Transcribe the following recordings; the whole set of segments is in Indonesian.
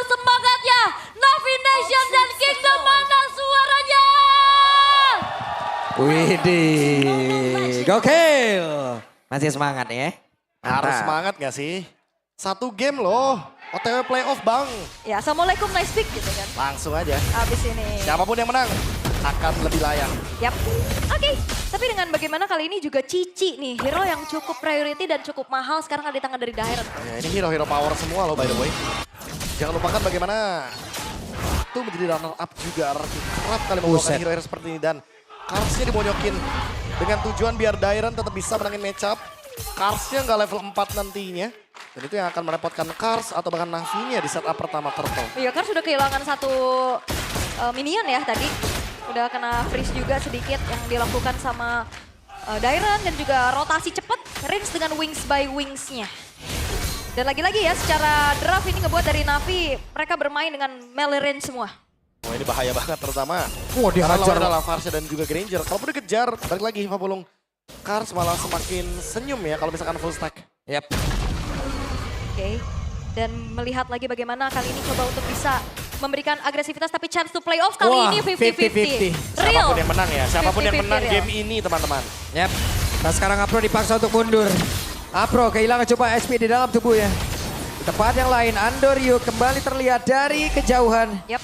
semangatnya. Navi Nation dan Kingdom, mana suaranya? Widih, gokil. Masih semangat ya? Harus semangat gak sih? Satu game loh, OTW playoff bang. Ya, assalamualaikum, nice pick gitu kan. Langsung aja, Abis ini. siapapun yang menang akan lebih layak. Yap. Oke, tapi dengan bagaimana kali ini juga Cici nih, hero yang cukup priority dan cukup mahal sekarang ada di tangan dari Dairon. Ya, ini hero-hero power semua loh by the way. Jangan lupakan bagaimana itu menjadi runner up juga. Kerap kali membawakan hero-hero seperti ini dan Karsnya dimonyokin dengan tujuan biar Dairon tetap bisa menangin matchup. Karsnya nggak level 4 nantinya. Dan itu yang akan merepotkan Kars atau bahkan Navi-nya di setup pertama Turtle. Iya, Kars sudah kehilangan satu minion ya tadi. Udah kena freeze juga sedikit yang dilakukan sama Dairon dan juga rotasi cepat Rins dengan wings by wings-nya. Dan lagi-lagi ya secara draft ini ngebuat dari Navi mereka bermain dengan melee range semua. Wah ini bahaya banget terutama. Wah Karena dihajar. lawan adalah Varsha dan juga Granger. Kalaupun dikejar, balik lagi Fabulung. Kars malah semakin senyum ya kalau misalkan full stack. Yap. Oke. Dan melihat lagi bagaimana kali ini coba untuk bisa memberikan agresivitas tapi chance to play off kali Wah, ini 50-50. 50-50. Real. Siapapun yang menang ya, siapapun yang 50-50 menang real. game ini teman-teman. Yap. Nah sekarang Apro dipaksa untuk mundur. Apro kehilangan coba SP di dalam tubuhnya. Di tempat yang lain, Andoryu kembali terlihat dari kejauhan. Yap.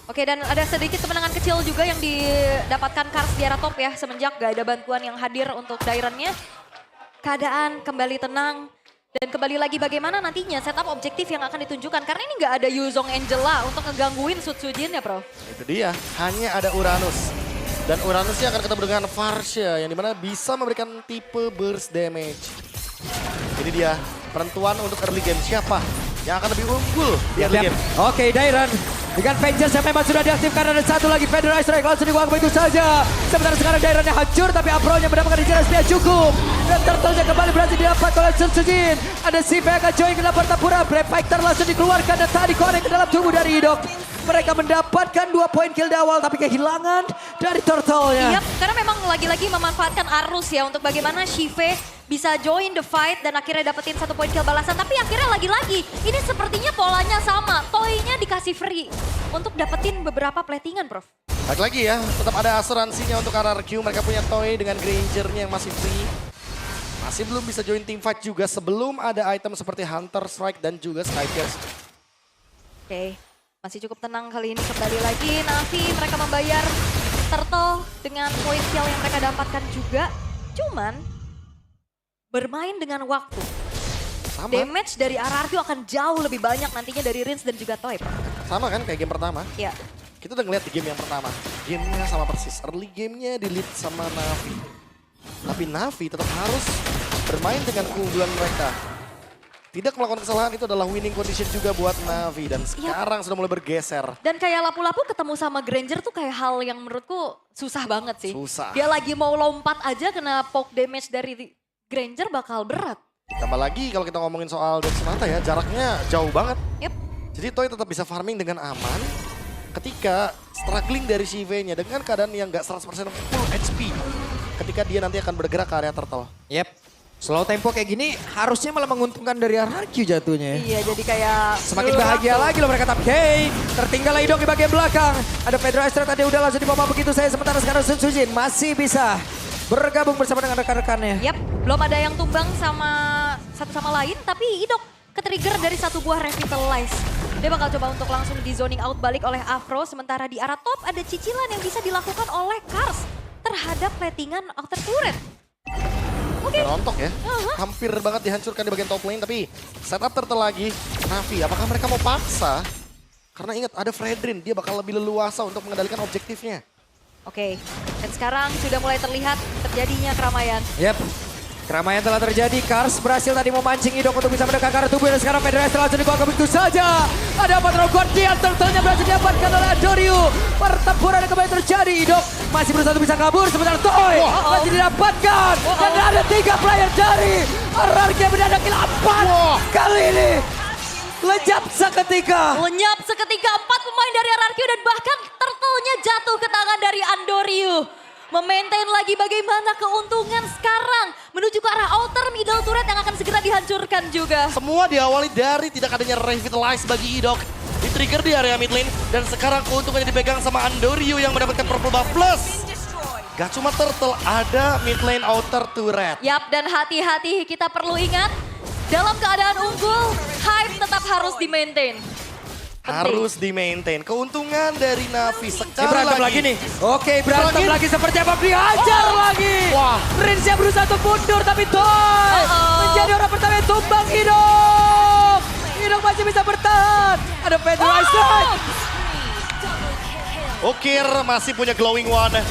Oke, dan ada sedikit kemenangan kecil juga yang didapatkan Kars di arah top ya. Semenjak gak ada bantuan yang hadir untuk Dairon-nya. Keadaan kembali tenang. Dan kembali lagi bagaimana nantinya setup objektif yang akan ditunjukkan. Karena ini gak ada Yuzong Angela untuk ngegangguin Sutsujin ya bro. Itu dia, hanya ada Uranus. Dan Uranusnya akan ketemu dengan Varsha yang dimana bisa memberikan tipe burst damage. Ini dia penentuan untuk early game siapa yang akan lebih unggul di early game. Oke, Dairon dengan Vengeance yang memang sudah diaktifkan. Ada satu lagi Federal Strike langsung dibuang begitu saja. Sementara sekarang Daironnya hancur tapi Apro-nya mendapatkan regenerasi yang cukup. Dan Turtle-nya kembali berhasil didapat oleh Sutsujin. Ada Sive yang akan join ke dalam pertempuran. Brave Fighter langsung dikeluarkan dan tadi connect ke dalam tubuh dari Idok. Mereka mendapatkan 2 poin kill di awal tapi kehilangan dari Turtle-nya. Iya, karena memang lagi-lagi memanfaatkan arus ya untuk bagaimana Shive bisa join the fight dan akhirnya dapetin 1 poin kill balasan. Tapi akhirnya lagi-lagi ini sepertinya polanya sama. Toy-nya dikasih free untuk dapetin beberapa platingan, Prof. Balik lagi ya, tetap ada asuransinya untuk RRQ. Mereka punya Toy dengan Granger-nya yang masih free. Masih belum bisa join team fight juga sebelum ada item seperti Hunter Strike dan juga Skypierce. Oke, masih cukup tenang kali ini kembali lagi. Navi mereka membayar Turtle dengan poin kill yang mereka dapatkan juga. Cuman bermain dengan waktu. Sama, Damage dari RRQ akan jauh lebih banyak nantinya dari Rins dan juga Toy. sama kan kayak game pertama. Ya, Kita udah ngeliat di game yang pertama. Gamenya sama persis. Early gamenya di lead sama Navi. Tapi Navi tetap harus bermain dengan keunggulan mereka. Tidak melakukan kesalahan itu adalah winning condition juga buat Navi. Dan sekarang sudah mulai bergeser. dan kayak lapu-lapu ketemu sama Granger tuh kayak hal yang menurutku susah banget sih. Susah. Dia lagi mau lompat aja kena poke damage dari Granger bakal berat. Tambah lagi kalau kita ngomongin soal Dex Mata ya, jaraknya jauh banget. Yep. Jadi Toy tetap bisa farming dengan aman ketika struggling dari Shive-nya dengan keadaan yang gak 100% full HP. Ketika dia nanti akan bergerak ke area Turtle. Yep. Slow tempo kayak gini harusnya malah menguntungkan dari RRQ jatuhnya. Iya, jadi kayak Semakin bahagia lagi loh mereka, tapi hey, tertinggal Idok di bagian belakang. Ada Federal Strike tadi udah langsung dipompa begitu saya. Sementara sekarang Sutsujin masih bisa bergabung bersama dengan rekan-rekannya. Yap, belum ada yang tumbang sama satu sama lain, tapi Idok ke-trigger dari satu buah Revitalize. Dia bakal coba untuk langsung di zoning out balik oleh Afro, sementara di arah top ada cicilan yang bisa dilakukan oleh Kars terhadap platingan outer turret. Oke. Rontok ya, hampir banget dihancurkan di bagian top lane, tapi setup Turtle lagi. Navi, apakah mereka mau paksa? Karena ingat ada Fredrin, dia bakal lebih leluasa untuk mengendalikan objektifnya. Oke, dan sekarang sudah mulai terlihat terjadinya keramaian. Yep. Keramaian telah terjadi. Kars berhasil tadi memancing Idok untuk bisa mendekat ke arah tubuh. Dan sekarang Federasi langsung dikuat begitu saja. Ada Patrol Guardian, Turtle-nya berhasil didapatkan oleh Andoryu. Pertempuran yang kembali terjadi. Idok masih berusaha untuk bisa kabur. Sementara Toy masih didapatkan. Dan ada 3 player dari RRQ yang berada kill 4. Kali ini lenyap seketika. Lenyap seketika 4 pemain dari RRQ dan bahkan Turtle-nya jatuh ke tangan dari Andoryu. Memaintain lagi bagaimana keuntungan sekarang menuju ke arah outer middle turret yang akan segera dihancurkan juga. Semua diawali dari tidak adanya revitalize bagi Idok. Di-trigger di area mid lane. Dan sekarang keuntungannya dipegang sama Andorio yang mendapatkan purple buff plus. Gak cuma turtle, ada mid lane outer turret. Yap, dan hati-hati kita perlu ingat. Dalam keadaan unggul, hype tetap harus di-maintain. Harus di-maintain. Keuntungan dari Navi Ini sekali berantem lagi nih. Oke, berantem lagi seperti apa? Dihajar lagi. Wah. Rins yang berusaha untuk mundur tapi Toy menjadi orang pertama yang tumbang Idok. Idok masih bisa bertahan. Ada Pedro Isaac. Ukir masih punya glowing one.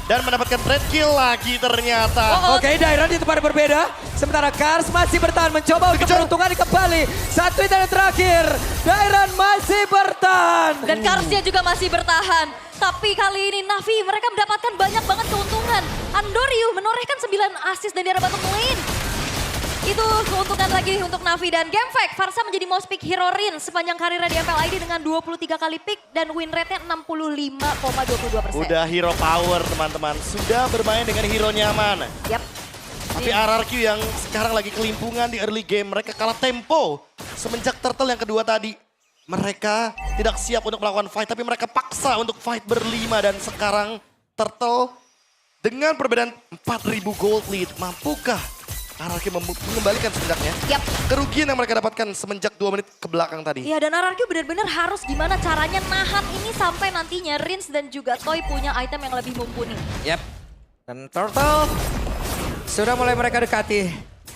Dan mendapatkan red kill lagi ternyata. Oke, Dairon di tempat yang berbeda. Sementara Kars masih bertahan mencoba untuk Dikejar. peruntungan kembali. Satu hit yang terakhir. Dairon masih bertahan. Dan Karsnya juga masih bertahan. Tapi kali ini Navi mereka mendapatkan banyak banget keuntungan. Andorio menorehkan 9 assist dari arah bottom lane. Itu keuntungan lagi untuk Navi dan Game Fact. Farsa menjadi most pick hero Rin sepanjang karirnya di MPLID dengan 23 kali pick dan win rate-nya 65,22%. Udah hero power teman-teman. Sudah bermain dengan hero nyaman. Yap. Tapi RRQ yang sekarang lagi kelimpungan di early game. Mereka kalah tempo. Semenjak turtle yang kedua tadi. Mereka tidak siap untuk melakukan fight. Tapi mereka paksa untuk fight berlima. Dan sekarang turtle dengan perbedaan 4.000 gold lead. Mampukah RRQ mengembalikan setidaknya Yap. kerugian yang mereka dapatkan semenjak 2 menit ke belakang tadi. Iya, dan RRQ benar-benar harus gimana caranya nahan ini sampai nantinya Rins dan juga Toy punya item yang lebih mumpuni. Yap. Dan Turtle sudah mulai mereka dekati.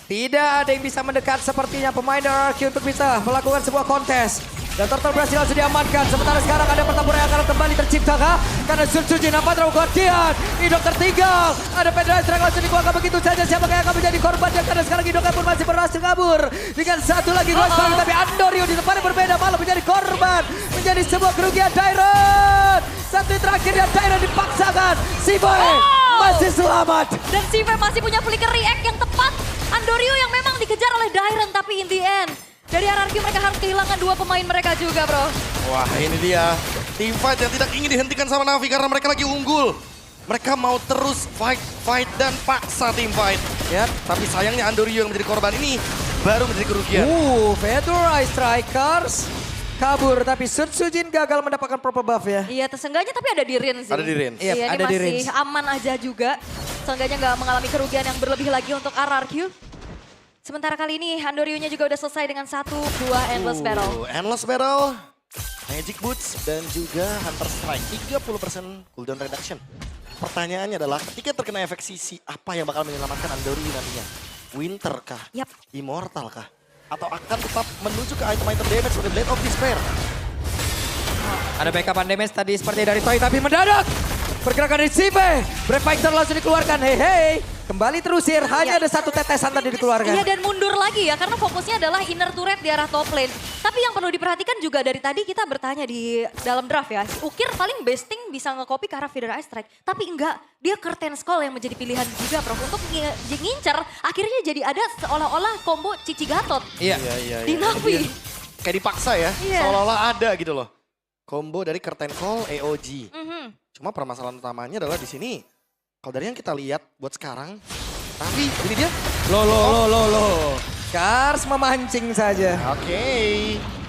Tidak ada yang bisa mendekat sepertinya pemain RRQ untuk bisa melakukan sebuah kontes. Dan Turtle berhasil langsung diamankan. Sementara sekarang ada pertempuran yang akan kembali tercipta kah? Karena Sun Sujin apa terlalu Guardian. Idok tertinggal. Ada Pedro Strike langsung dikeluarkan begitu saja. Siapa yang akan menjadi korbannya? Karena sekarang Idok pun masih berhasil kabur. Dengan satu lagi Ghost Bang. Tapi Andorio di tempat yang berbeda malah menjadi korban. Menjadi sebuah kerugian Dairon. Satu terakhir dan Dairon dipaksakan. Si Boy masih selamat. Dan Sive masih punya flicker react yang tepat. Andorio yang memang dikejar oleh Dairon tapi in the end. Dari RRQ mereka harus kehilangan 2 pemain mereka juga, bro. Wah, ini dia team fight yang tidak ingin dihentikan sama Navi karena mereka lagi unggul. Mereka mau terus fight dan paksa team fight. Ya, tapi sayangnya Andorio yang menjadi korban ini baru menjadi kerugian. Fedora Strikers kabur tapi Sun Sujin gagal mendapatkan proper buff ya. Iya, seenggaknya tapi ada di Rin sih. Ada di Rin. Iya, Iya, ini ada di masih Rin. aman aja juga. Seenggaknya nggak mengalami kerugian yang berlebih lagi untuk RRQ. Sementara kali ini Andorio-nya juga udah selesai dengan 1-2 Endless Battle. Endless Battle, Magic Boots, dan juga Hunter Strike. 30% cooldown reduction. Pertanyaannya adalah ketika terkena efek sisi, apa yang bakal menyelamatkan Andorio nantinya? Winter kah? Yap. Immortal kah? Atau akan tetap menuju ke item-item damage seperti Blade of Despair? Ada backupan damage tadi seperti dari Toy tapi mendadak. Pergerakan dari Sive. Brave Fighter langsung dikeluarkan. Hei. Kembali terusir. Hanya ada satu tetesan tadi dikeluarkan. Iya, dan mundur lagi ya karena fokusnya adalah inner turret di arah top lane. Tapi yang perlu diperhatikan juga dari tadi kita bertanya di dalam draft ya. Ukir paling besting bisa nge-copy ke arah Feeder Ice Strike. Tapi enggak, dia Curtain Skull yang menjadi pilihan juga Prof. Untuk ngincer akhirnya jadi ada seolah-olah combo Cici Gatot Iya. di Navi. Kayak dipaksa ya, Iya. seolah-olah ada gitu loh. Combo dari Curtain Call AOG. Mhm. Cuma permasalahan utamanya adalah di sini. Kalau dari yang kita lihat buat sekarang, tapi ini dia. Loh. Kars memancing saja. Oke,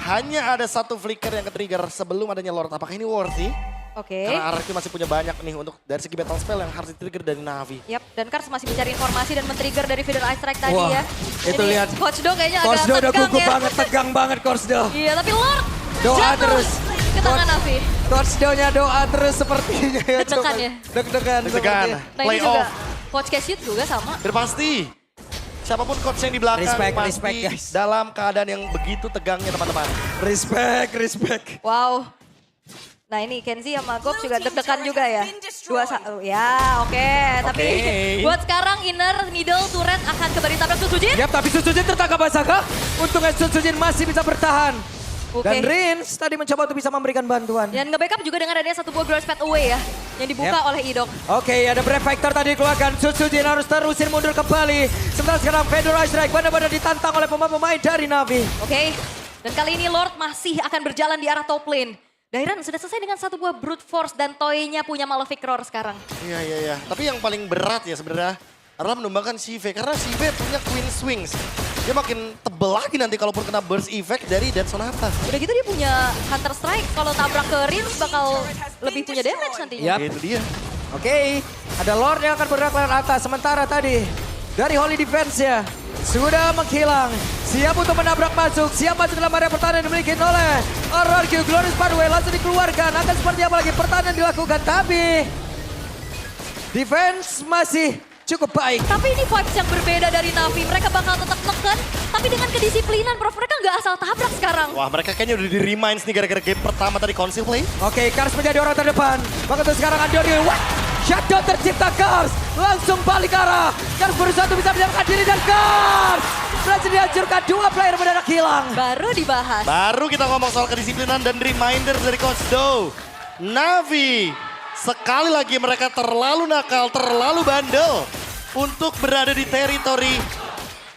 hanya ada satu flicker yang ke-trigger sebelum adanya Lord. Apakah ini worthy? Oke. Karena RRQ masih punya banyak nih untuk dari segi battle spell yang harus di-trigger dari Navi. Yap, dan Kars masih mencari informasi dan men-trigger dari Feeder Ice Strike tadi Wah, ya. itu Jadi lihat. Coach Do kayaknya agak Korsdo udah tegang gugup ya. banget, tegang banget Korsdo. Iya, tapi Lord Doa jatuh terus. ke tangan Navi. Korsdonya doa terus sepertinya. Deg-degan ya? Deg-degan. Deg-degan. sepertinya. Nah ini Play juga, off. Coach Cashew juga sama. Dan pasti, siapapun coach yang di belakang Respect, pasti respect, guys. dalam keadaan yang begitu tegangnya teman-teman. Respect. Wow. Nah ini Kenzie sama Gop juga deg-degan juga ya. 2-1, ya oke. Tapi buat sekarang inner middle turret akan kembali tabrak Sun Sujin. Yap, tapi Sun Sujin tertangkap basah. Untungnya Sun Sujin masih bisa bertahan. Oke. Dan Rins tadi mencoba untuk bisa memberikan bantuan. Dan nge-backup juga dengan adanya satu buah Gross Pad Away ya. Yang dibuka oleh Idok. Oke, ada Brave Fighter tadi dikeluarkan. Sun Sujin harus terusir mundur kembali. Sementara sekarang Fedora Strike benar-benar ditantang oleh pemain-pemain dari Navi. Oke. Dan kali ini Lord masih akan berjalan di arah top lane. Dairon sudah selesai dengan satu buah Brute Force dan Toy-nya punya Malefic Roar sekarang. Iya. Tapi yang paling berat ya sebenarnya adalah menumbangkan Sive. Karena Sive punya Queen Swings. Dia makin tebel lagi nanti kalaupun kena burst effect dari Dead Sonata. Udah gitu dia punya Hunter Strike. Kalau tabrak ke Rins bakal lebih punya damage nantinya. Yap. Itu dia. Oke, ada Lord yang akan bergerak lewat atas. Sementara tadi dari Holy Defense ya sudah menghilang. Siap untuk menabrak masuk. Siap masuk dalam area pertahanan yang dimiliki oleh RRQ. Glorious Pathway langsung dikeluarkan. Akan seperti apa lagi pertahanan dilakukan. Tapi defense masih cukup baik. Tapi ini vibes yang berbeda dari Navi. Mereka bakal tetap neken, tapi dengan kedisiplinan, Prof. Mereka nggak asal tabrak sekarang. Wah, mereka kayaknya udah di-reminds nih gara-gara game pertama tadi Council Play. Oke, Kars menjadi orang terdepan. Maka tuh sekarang Andorio. Wah, shutdown tercipta Kars. Langsung balik ke arah. Kars berusaha untuk bisa menyelamatkan diri dan Kars berhasil dihancurkan. Dua player mendadak hilang. Baru dibahas. Baru kita ngomong soal kedisiplinan dan reminder dari Coach Do. Navi, sekali lagi mereka terlalu nakal, terlalu bandel untuk berada di teritori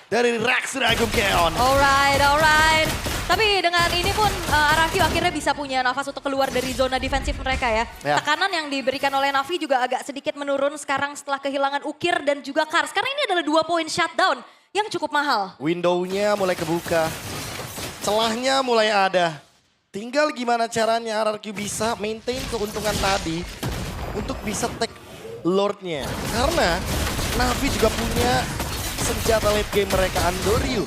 dari Rex Ragum Keon. Alright. Tapi dengan ini pun RRQ akhirnya bisa punya nafas untuk keluar dari zona defensif mereka ya. Ya. Tekanan yang diberikan oleh Navi juga agak sedikit menurun sekarang setelah kehilangan Ukir dan juga Kars. Karena ini adalah 2 poin shutdown yang cukup mahal. Window-nya mulai kebuka, celahnya mulai ada. Tinggal gimana caranya RRQ bisa maintain keuntungan tadi untuk bisa take Lord-nya. Karena Navi juga punya senjata late game mereka, Andoryu.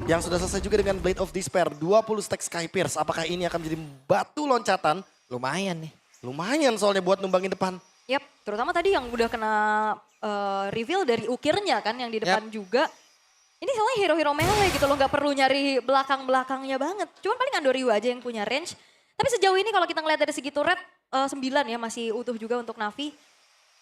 Yang sudah selesai juga dengan Blade of Despair, 20 stack Sky Pierce. Apakah ini akan menjadi batu loncatan? Lumayan nih. Lumayan soalnya buat numbangin depan. Yap, terutama tadi yang udah kena reveal dari Ukirnya kan yang di depan juga. Ini soalnya hero-hero melee gitu loh, nggak perlu nyari belakang-belakangnya banget. Cuman paling Andoryu aja yang punya range. Tapi sejauh ini kalau kita ngeliat dari segi turret, 9 ya masih utuh juga untuk Navi.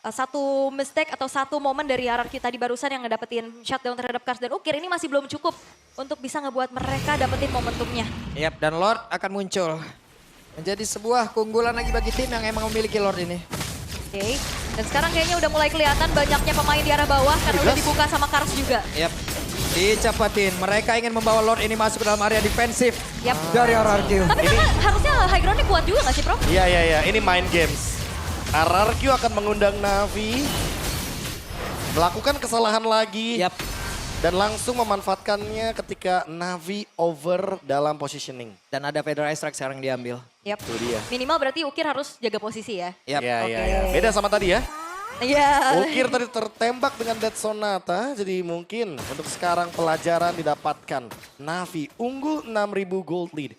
Satu mistake atau satu momen dari RRQ tadi barusan yang ngedapetin shutdown terhadap Kars dan Ukir ini masih belum cukup untuk bisa ngebuat mereka dapetin momentumnya. Yap, dan Lord akan muncul. Menjadi sebuah keunggulan lagi bagi tim yang emang memiliki Lord ini. Oke, dan sekarang kayaknya udah mulai kelihatan banyaknya pemain di arah bawah karena udah dibuka sama Kars juga. Yap, dicepetin. Mereka ingin membawa Lord ini masuk ke dalam area defensif Yap. dari RRQ. Tapi kan harusnya high ground-nya kuat juga gak sih, Prof? Iya, ini mind games. RRQ akan mengundang Navi melakukan kesalahan lagi. Yap. Dan langsung memanfaatkannya ketika Navi over dalam positioning. Dan ada Federal Strike sekarang diambil. Yap. Itu dia. Minimal berarti Ukir harus jaga posisi ya. Yap. Iya, Oke. iya. Beda sama tadi ya. Iya. Ukir tadi tertembak dengan Dead Sonata. Jadi mungkin untuk sekarang pelajaran didapatkan. Navi unggul 6.000 gold lead.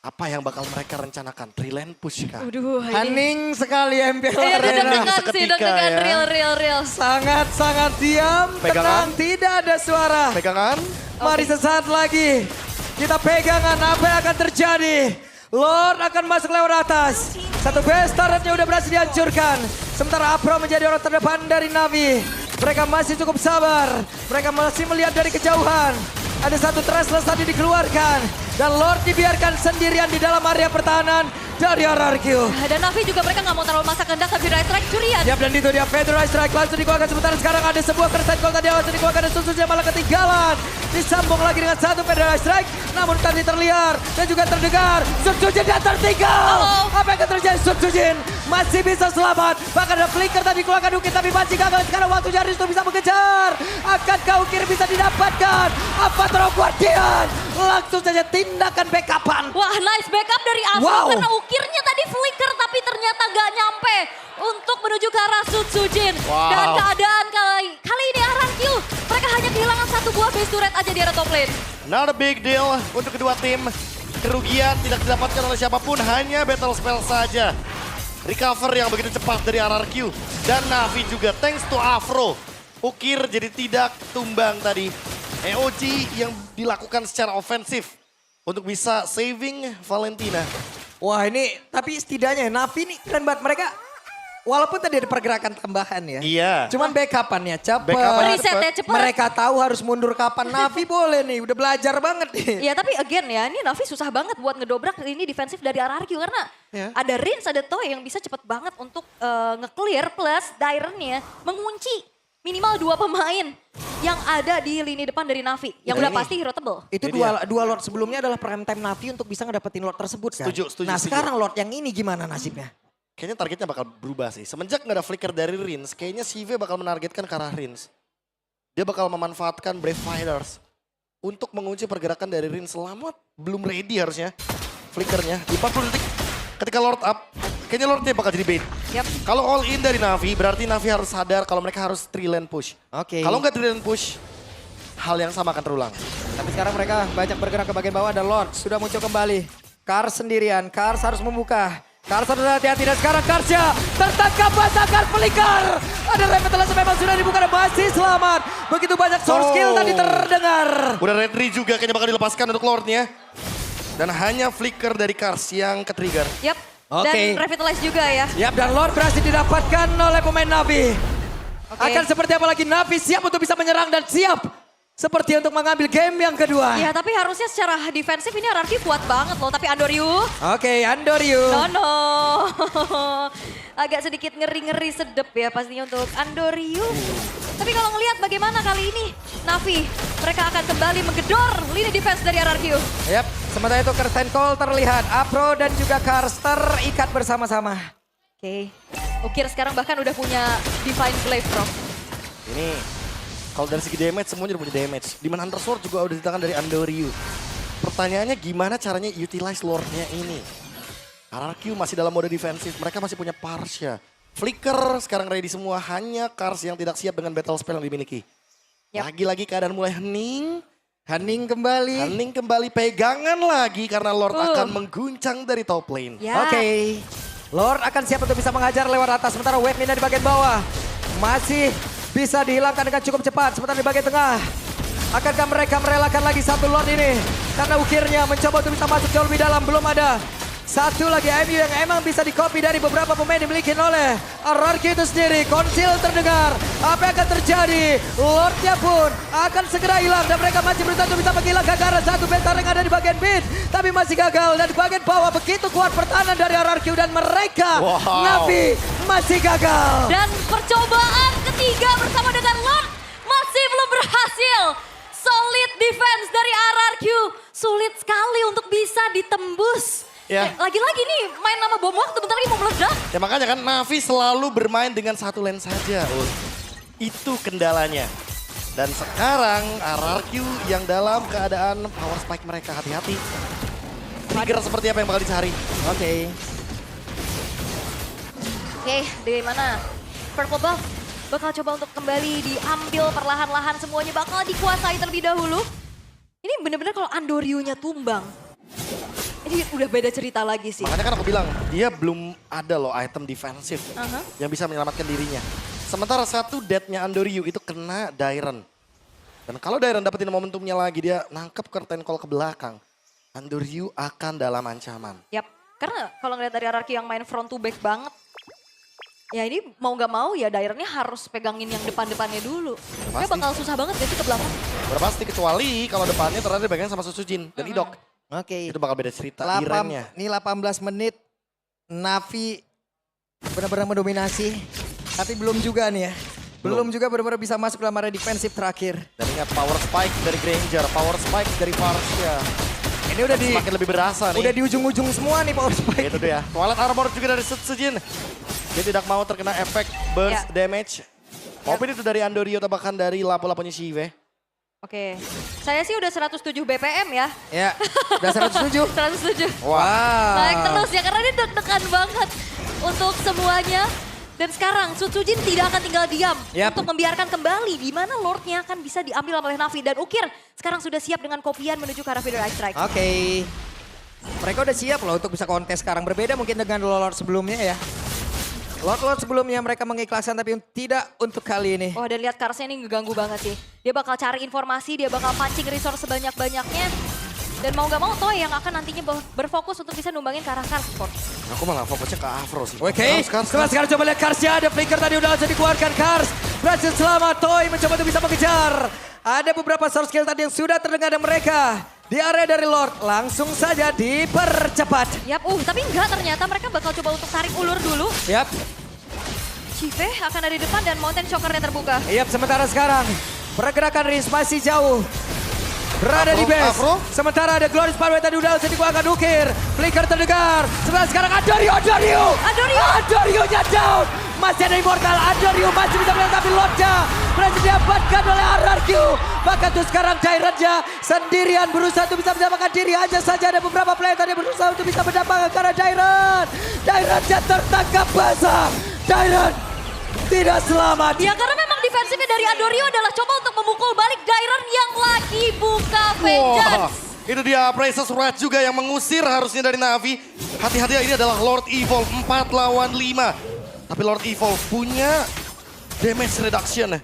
Apa yang bakal mereka rencanakan? Trilane push kah? Aduh, ini. Hening sekali MPL Iya, Arena. deg-degan sih, seketika deg-degan ya. real. Sangat-sangat diam, Pegangan. tenang, tidak ada suara. Pegangan. Mari sesaat lagi kita pegangan apa yang akan terjadi. Lord akan masuk lewat atas. Satu base turretnya udah berhasil dihancurkan. Sementara Apro menjadi orang terdepan dari Navi. Mereka masih cukup sabar. Mereka masih melihat dari kejauhan. Ada satu Trestless tadi dikeluarkan. Dan Lord dibiarkan sendirian di dalam area pertahanan dari RRQ. Dan Navi juga mereka nggak mau terlalu masa kehendak tapi right strike curian. Yap, dan itu dia Federal Strike langsung dikeluarkan. Sementara sekarang ada sebuah keresahan gol tadi langsung dikeluarkan dan Susunya malah ketinggalan. Disambung lagi dengan satu Federal Strike. Namun tadi terlihat dan juga terdengar. Sutsujin dan tertinggal. Apa yang akan terjadi? Sutsujin masih bisa selamat. Bahkan ada flicker tadi dikeluarkan Ukir tapi masih gagal. Sekarang waktunya Risto bisa mengejar. Akankah Ukir bisa didapatkan? Apa Terong Guardian? Langsung saja tindakan backupan. Wah, nice backup dari Afro Wow. karena Ukirnya tadi flicker tapi ternyata nggak nyampe untuk menuju ke arah Sutsujin. Wow. Dan keadaan kali ini RRQ mereka hanya kehilangan satu buah base turret aja di area top lane. Not a big deal untuk kedua tim. Kerugian tidak didapatkan oleh siapapun, hanya battle spell saja. Recover yang begitu cepat dari RRQ. Dan Navi juga, thanks to Afro. Ukir jadi tidak tumbang tadi. EOG yang dilakukan secara ofensif untuk bisa saving Valentina. Wah ini, tapi setidaknya Navi ini keren banget. Mereka, walaupun tadi ada pergerakan tambahan ya. Iya. Cuman backupannya cepet. Backupannya Resetnya cepet. Mereka tahu harus mundur kapan. Navi boleh nih, udah belajar banget nih. Ya tapi again ya, ini Navi susah banget buat ngedobrak ini defensif dari RRQ karena Ya. ada Rins, ada Toy yang bisa cepet banget untuk nge-clear plus Dairennya mengunci minimal 2 pemain yang ada di lini depan dari Navi. Yang udah ini. pasti hero tebel. Itu Ini dua Lord sebelumnya adalah prime time Navi untuk bisa ngedapetin Lord tersebut kan. Setuju. Nah sekarang Lord yang ini gimana nasibnya? Kayaknya targetnya bakal berubah sih. Semenjak nggak ada flicker dari Rins, kayaknya CV bakal menargetkan ke arah Rins. dia bakal memanfaatkan Brave Fighters untuk mengunci pergerakan dari Rin selama belum ready harusnya. Flickernya di 40 detik ketika Lord up, kayaknya Lordnya bakal jadi bait. Yap. Kalau all in dari Navi, berarti Navi harus sadar kalau mereka harus 3-lane push. Oke. Kalau nggak 3-lane push, hal yang sama akan terulang. Tapi sekarang mereka banyak bergerak ke bagian bawah dan Lord sudah muncul kembali. Kars sendirian, Kars harus membuka. Kars harus hati-hati dan sekarang Karsnya tertangkap basah Kars Flicker. Ada revitalisasi memang sudah dibuka dan masih selamat. Begitu banyak source skill tadi terdengar. Udah Red Tree juga kayaknya bakal dilepaskan untuk Lordnya. Dan hanya Flicker dari Kars yang ke-trigger. Yap. Oke. Dan revitalize juga ya. Yap, dan Lord berhasil didapatkan oleh pemain Navi. Oke. Akan seperti apa lagi Navi siap untuk bisa menyerang dan siap seperti untuk mengambil game yang kedua. Ya tapi harusnya secara defensif ini RRQ kuat banget loh. Tapi Andoryu, Oke, Andoryu. no. Agak sedikit ngeri-ngeri sedep ya pastinya untuk Andoryu. Tapi kalau ngelihat bagaimana kali ini Navi, mereka akan kembali menggedor lini defense dari RRQ. Yap, sementara itu Curtain Call terlihat. Apro dan juga Kars terikat bersama-sama. Oke. Ukir sekarang bahkan udah punya Divine Glaive, bro. Ini kalau dari segi damage semuanya udah punya damage. Demon Hunter Sword juga udah di tangan dari Andoryu. Pertanyaannya gimana caranya utilize Lordnya ini? RRQ masih dalam mode defensif, mereka masih punya Parsha. Flicker sekarang ready semua, hanya Kars yang tidak siap dengan battle spell yang dimiliki. Yap. Lagi-lagi keadaan mulai hening. Hening kembali. Hening kembali, pegangan lagi karena Lord akan mengguncang dari top lane. Ya. Oke. Lord akan siap untuk bisa mengajar lewat atas. Sementara Wave Mina di bagian bawah masih bisa dihilangkan dengan cukup cepat. Sementara di bagian tengah, akankah mereka merelakan lagi satu Lord ini? Karena ukirnya mencoba untuk bisa masuk jauh lebih dalam. Belum ada satu lagi MU yang emang bisa di-copy dari beberapa pemain dimiliki oleh RRQ itu sendiri. Konsil terdengar. Apa yang akan terjadi? Lordnya pun akan segera hilang. Dan mereka masih berusaha untuk bisa menghilangkan karena satu bentar yang ada di bagian mid. Tapi masih gagal. Dan di bagian bawah begitu kuat pertahanan dari RRQ. Dan mereka, Navi, masih gagal. Dan percobaan ketiga bersama dengan Lord masih belum berhasil. Solid defense dari RRQ. Sulit sekali untuk bisa ditembus. Ya. Lagi-lagi nih main nama bom waktu bentar lagi mau meledak. Ya makanya kan Navi selalu bermain dengan satu lane saja. Itu kendalanya. Dan sekarang RRQ yang dalam keadaan power spike mereka, hati-hati. Trigger seperti apa yang bakal dicari? Oke. Oke, di mana? Purple Buff bakal coba untuk kembali diambil perlahan-lahan, semuanya bakal dikuasai terlebih dahulu. Ini bener-bener kalau Andoryu-nya tumbang, ini udah beda cerita lagi sih. Makanya kan aku bilang, dia belum ada loh item defensif yang bisa menyelamatkan dirinya. Sementara satu death-nya Andoryu itu kena Dairon. Dan kalau Dairon dapetin momentumnya lagi, dia nangkep Curtain Call ke belakang. Andoryu akan dalam ancaman. Yap, karena kalau ngeliat dari RRQ yang main front to back banget, ya ini mau gak mau ya Daironnya harus pegangin yang depan-depannya dulu. Dia bakal susah banget gak sih ke belakang. Udah pasti, kecuali kalau depannya ternyata dipegang sama Susujin dan Idok. Oke. Itu bakal beda cerita di rannya. Ini 18 menit. Navi benar-benar mendominasi. Tapi belum juga nih ya. Belum juga benar-benar bisa masuk dalam area defensif terakhir. Dan ingat power spike dari Granger, power spike dari Parsha. Ini udah di Semakin lebih berasa nih. udah di ujung-ujung semua nih power spike. Itu dia. Twilight Armor juga dari Susujin. Dia tidak mau terkena efek burst damage. Maupun itu dari Andoryu atau bahkan dari lapo-laponya Shive. Oke, saya sih udah 107 BPM ya. Ya, udah 107. 107. Wow. Naik terus ya karena ini deg-degan banget untuk semuanya. Dan sekarang Susujin tidak akan tinggal diam untuk membiarkan kembali di mana Lordnya akan bisa diambil oleh Navi. Dan Ukir sekarang sudah siap dengan kopian menuju ke arah Feather Ice Strike. Oke. Mereka udah siap loh untuk bisa kontes sekarang. Berbeda mungkin dengan Lord sebelumnya ya. Lord sebelumnya mereka mengikhlaskan tapi tidak untuk kali ini. Oh dan lihat Karsnya ini ngeganggu banget sih. Dia bakal cari informasi, dia bakal pancing resource sebanyak-banyaknya. Dan mau gak mau Toy yang akan nantinya berfokus untuk bisa numbangin ke arah Kars. Aku malah fokusnya ke Afro sih. Oke, sekarang coba lihat Karsnya. Ada flicker tadi udah langsung dikeluarkan. Kars berhasil selamat. Toy mencoba untuk bisa mengejar. Ada beberapa source skill tadi yang sudah terdengar dari mereka. Di area dari Lord langsung saja dipercepat. Yap, tapi enggak ternyata mereka bakal coba untuk tarik ulur dulu. Yap. Chive akan ada di depan dan Mountain Choker-nya terbuka. Yap, sementara sekarang pergerakan Riz masih jauh. Berada di base. Sementara ada Glorious Power tadi udah langsung dikeluarkan Ukir. Flicker terdengar. Sekarang Andoryu-nya down. Masih ada Immortal. Andoryu masih bisa melengkapi Lordnya. berhasil didapatkan oleh RRQ. Maka tuh sekarang Dairennya sendirian berusaha untuk bisa menyelamatkan diri. Hanya saja ada beberapa player tadi berusaha untuk bisa mendapatkan karena Dairennya tertangkap basah. Dairen tidak selamat. Ya karena memang defensifnya dari Andorio adalah coba untuk memukul balik Dairen yang lagi buka vengeance. Itu dia Precious Red juga yang mengusir harusnya dari Navi. Hati-hati, ini adalah Lord Evolve 4 lawan 5. Tapi Lord Evolve punya damage reduction.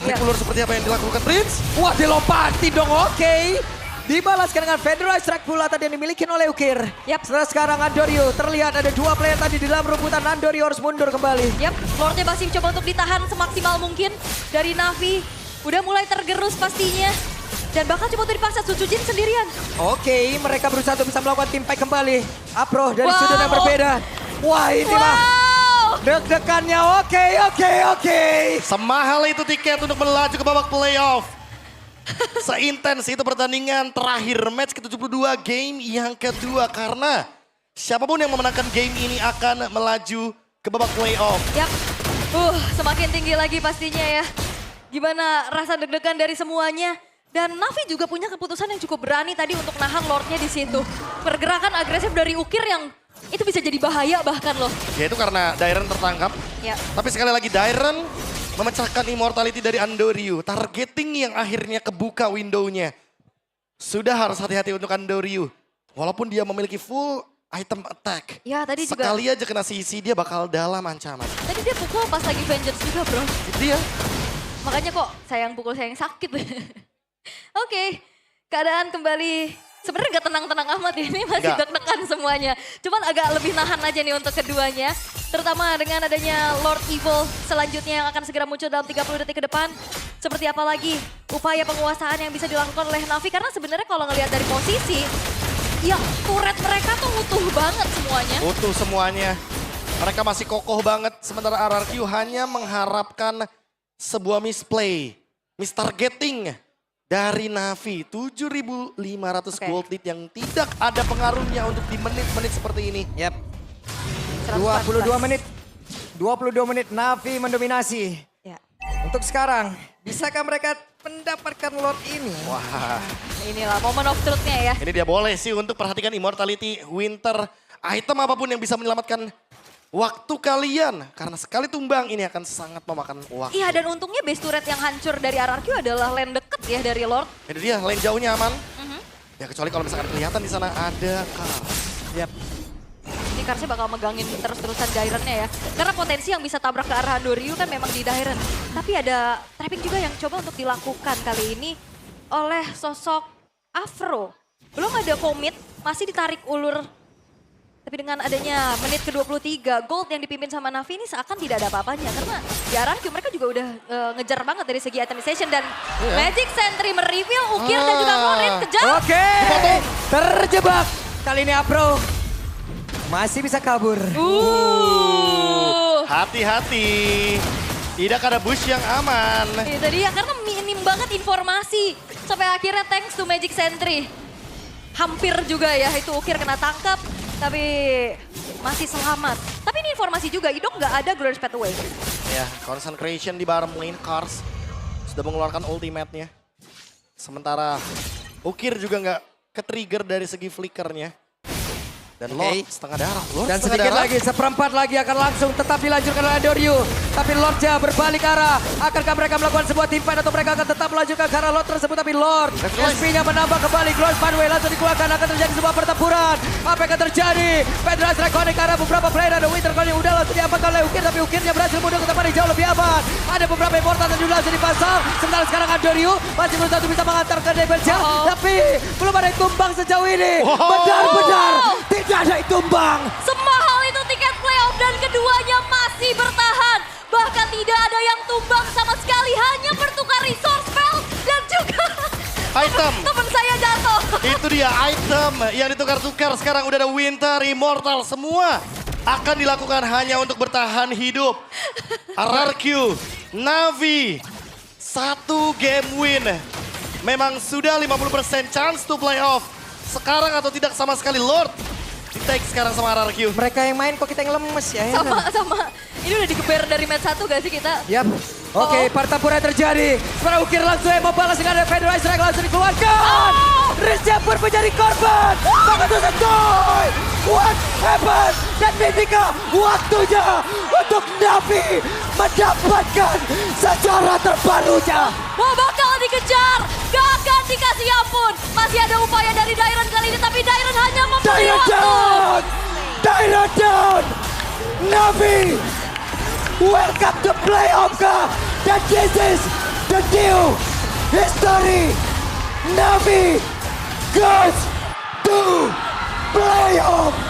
Tarik ulur seperti apa yang dilakukan Prince? Wah, dilompati dong, oke. Dibalaskan dengan Federal Strike pula tadi yang dimiliki oleh Ukir. Yap. Sekarang Andorio terlihat ada 2 player tadi di dalam rumputan. Andorio harus mundur kembali. Yap, Lordnya masih coba untuk ditahan semaksimal mungkin dari Navi. Udah mulai tergerus pastinya. Dan bahkan coba untuk dipaksa Sucujin sendirian. Oke, mereka berusaha untuk bisa melakukan tim fight kembali. Apro dari sudut yang berbeda. Wah, inilah deg-degannya. Oke. Semahal itu tiket untuk melaju ke babak playoff. Seintens itu pertandingan terakhir match ke-72 game yang kedua. Karena siapapun yang memenangkan game ini akan melaju ke babak playoff. Yap, semakin tinggi lagi pastinya ya. Gimana rasa deg-degan dari semuanya. Dan Navi juga punya keputusan yang cukup berani tadi untuk nahan Lordnya di situ. Pergerakan agresif dari Ukir yang itu bisa jadi bahaya bahkan loh. Ya itu karena Dairen tertangkap. Ya. Tapi sekali lagi Dairen memecahkan immortality dari Andoryu. Targeting yang akhirnya kebuka window-nya. Sudah harus hati-hati untuk Andoryu. Walaupun dia memiliki full item attack. Ya tadi juga. Sekali aja kena CC dia bakal dalam ancaman. Tadi dia pukul pas lagi vengeance juga bro. Itu dia. Makanya kok sayang pukul sayang sakit. Oke, keadaan kembali sebenarnya gak tenang-tenang amat ya, ini masih deg-degan semuanya. Cuman agak lebih nahan aja nih untuk keduanya. Terutama dengan adanya Lord Evil selanjutnya yang akan segera muncul dalam 30 detik ke depan. Seperti apa lagi upaya penguasaan yang bisa dilakukan oleh Navi. Karena sebenarnya kalau ngelihat dari posisi, ya turret mereka tuh utuh banget semuanya. Utuh semuanya. Mereka masih kokoh banget. Sementara RRQ hanya mengharapkan sebuah misplay. Mistargeting dari Navi. 7.500 gold lead yang tidak ada pengaruhnya untuk di menit-menit seperti ini. Yap. 22 menit. 22 menit Navi mendominasi. Ya. Untuk sekarang, bisakah mereka mendapatkan Lord ini? Wah. Inilah moment of truth-nya ya. Ini dia boleh sih untuk perhatikan immortality, winter, item apapun yang bisa menyelamatkan waktu kalian. Karena sekali tumbang ini akan sangat memakan waktu. Iya dan untungnya base turret yang hancur dari RRQ adalah lane deket ya dari Lord. Ini dia, lane jauhnya aman. Ya kecuali kalau misalkan kelihatan di sana ada Kars. Yap. Ini Karsnya bakal megangin terus-terusan Dairennya ya. Karena potensi yang bisa tabrak ke arah Andoryu kan memang di Dairen. Tapi ada trapping juga yang coba untuk dilakukan kali ini oleh sosok Afro. Belum ada komit, masih ditarik ulur. Tapi dengan adanya menit ke-23, Gold yang dipimpin sama Navi ini seakan tidak ada apa-apanya. Karena di RRQ mereka juga udah ngejar banget dari segi itemization. Dan Magic Sentry mereveal Ukir dan juga Morin kejar. Oke, terjebak. Kali ini Afro masih bisa kabur. Hati-hati. Tidak ada bush yang aman. Itu dia, karena minim banget informasi. Sampai akhirnya thanks to Magic Sentry. Hampir juga ya, itu Ukir kena tangkap. Tapi masih selamat. Tapi ini informasi juga, Idok nggak ada Glorious Path Away. Ya, concentration di bottom lane, Kars sudah mengeluarkan ultimate-nya. Sementara Ukir juga nggak ke-trigger dari segi flickernya. Dan Lord setengah darah. Dan sedikit lagi, seperempat lagi akan langsung tetap dilanjutkan oleh Andoryu. Tapi Lordnya berbalik arah. Akankah mereka melakukan sebuah team fight atau mereka akan tetap melanjutkan ke arah Lord tersebut. Tapi Lord, SP-nya menambah kembali. Glorious Pathway langsung dikeluarkan. Akan terjadi sebuah pertempuran. Apa yang akan terjadi? Federal Strike Connect karena beberapa player ada Winter Call yang udah langsung diamankan oleh Ukir. Tapi Ukirnya berhasil mundur ke tempat yang jauh lebih aman. Ada beberapa immortal yang juga langsung dipasang. Sementara sekarang Andoryu masih berusaha untuk bisa mengantarkan damage-nya. Tapi belum ada yang tumbang sejauh ini. Benar-benar tidak ada yang tumbang. Semahal itu tiket playoff dan keduanya masih bertahan. Bahkan tidak ada yang tumbang sama sekali. Hanya bertukar resource spell dan juga item. Teman saya jatuh. Itu dia item yang ditukar-tukar. Sekarang udah ada Winter, Immortal. Semua akan dilakukan hanya untuk bertahan hidup. RRQ, Navi, 1 game win. Memang sudah 50% chance to playoff. Sekarang atau tidak sama sekali Lord take sekarang sama RRQ. Mereka yang main kok kita yang lemes ya. Sama. Ini udah digeber dari match 1 gak sih kita? Yap. Oke, pertempuran terjadi. Sementara Ukir langsung yang membalas dengan ada Federal Strike langsung dikeluarkan. Rizja pun menjadi korban. Sangat sesuai. What happened? Dan Mimika waktunya untuk Navi mendapatkan sejarah terbarunya. Wah, bakal dikejar. Gak akan dikasih ampun. Masih ada upaya dari Dairon kali ini, tapi Dairon hanya memberi Dairon waktu. down. Dairon down. Navi. Welcome to playoff ka. And this is the new history. Navi goes to playoff.